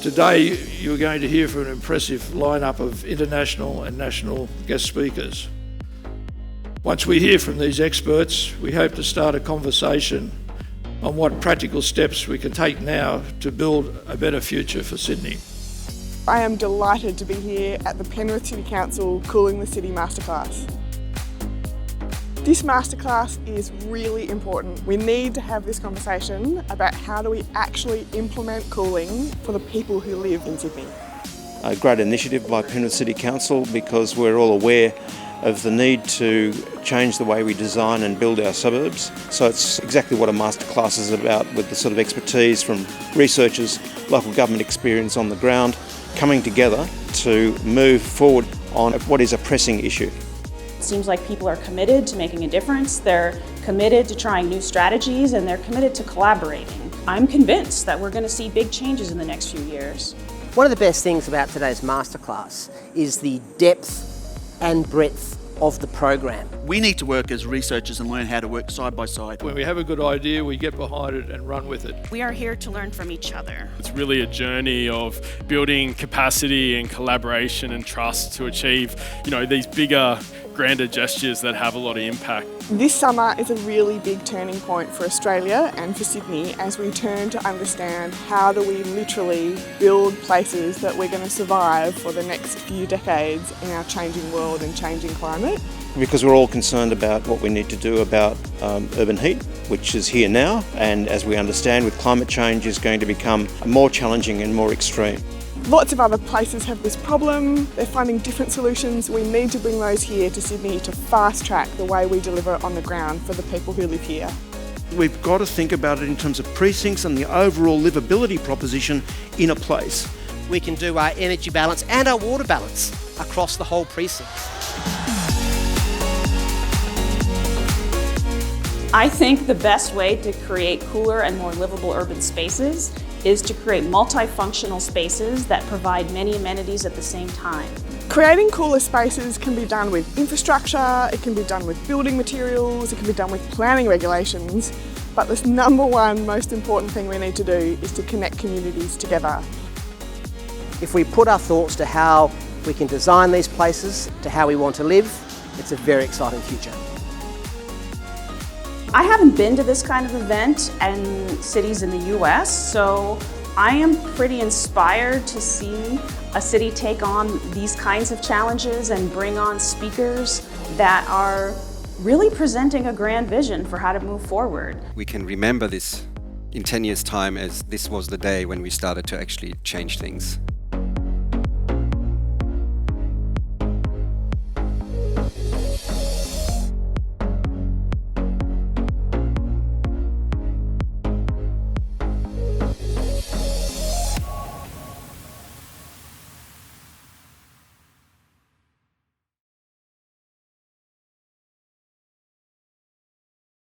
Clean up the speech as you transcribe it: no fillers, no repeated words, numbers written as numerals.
Today you're going to hear from an impressive lineup of international and national guest speakers. Once we hear from these experts, we hope to start a conversation on what practical steps we can take now to build a better future for Sydney. I am delighted to be here at the Penrith City Council Cooling the City Masterclass. This masterclass is really important. We need to have this conversation about how do we actually implement cooling for the people who live in Sydney. A great initiative by Penrith City Council because we're all aware of the need to change the way we design and build our suburbs. So it's exactly what a masterclass is about, with the sort of expertise from researchers, local government experience on the ground, coming together to move forward on what is a pressing issue. It seems like people are committed to making a difference, they're committed to trying new strategies, and they're committed to collaborating. I'm convinced that we're going to see big changes in the next few years. One of the best things about today's masterclass is the depth and breadth of the program. We need to work as researchers and learn how to work side by side. When we have a good idea, we get behind it and run with it. We are here to learn from each other. It's really a journey of building capacity and collaboration and trust to achieve, these bigger, grander gestures that have a lot of impact. This summer is a really big turning point for Australia and for Sydney as we turn to understand how do we literally build places that we're going to survive for the next few decades in our changing world and changing climate. Because we're all concerned about what we need to do about urban heat, which is here now, and as we understand with climate change is going to become more challenging and more extreme. Lots of other places have this problem. They're finding different solutions. We need to bring those here to Sydney to fast track the way we deliver on the ground for the people who live here. We've got to think about it in terms of precincts and the overall livability proposition in a place. We can do our energy balance and our water balance across the whole precinct. I think the best way to create cooler and more livable urban spaces is to create multifunctional spaces that provide many amenities at the same time. Creating cooler spaces can be done with infrastructure, it can be done with building materials, it can be done with planning regulations, but the number one most important thing we need to do is to connect communities together. If we put our thoughts to how we can design these places, to how we want to live, it's a very exciting future. I haven't been to this kind of event in cities in the US, so I am pretty inspired to see a city take on these kinds of challenges and bring on speakers that are really presenting a grand vision for how to move forward. We can remember this in 10 years' time as this was the day when we started to actually change things.